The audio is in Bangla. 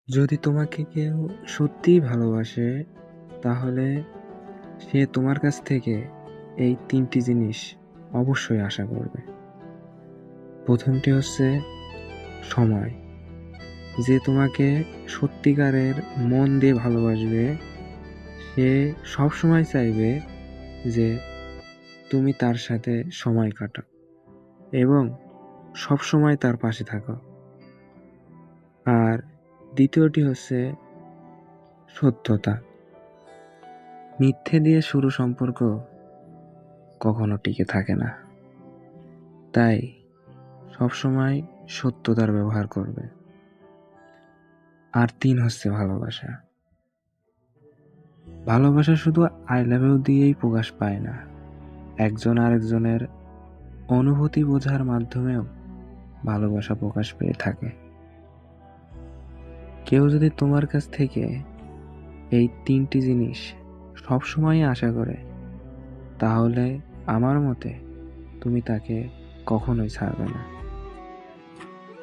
যদি তোমাকে কেউ সত্যিই ভালোবাসে, তাহলে সে তোমার কাছ থেকে এই ৩টি জিনিস অবশ্যই আশা করবে। প্রথমটি হচ্ছে সময়। যে তোমাকে সত্যিকারের মন দিয়ে ভালোবাসবে, সে সবসময় চাইবে যে তুমি তার সাথে সময় কাটাও এবং সবসময় তার পাশে থাকো। আর দ্বিতীয়টি হচ্ছে সত্যতা। মিথ্যে দিয়ে শুরু সম্পর্ক কখনো টিকে থাকে না। তাই সবসময় সত্যতার ব্যবহার করবে। আর ৩ হচ্ছে ভালোবাসা। ভালোবাসা শুধু আই লাভ ইউ দিয়েই প্রকাশ পায় না। একজন আরেকজনের অনুভূতি বোঝার মাধ্যমেও ভালোবাসা প্রকাশ পেয়ে থাকে। কেউ যদি তোমার কাছ থেকে এই ৩টি জিনিস সবসময়ই আশা করে, তাহলে আমার মতে তুমি তাকে কখনোই ছাড়বে না।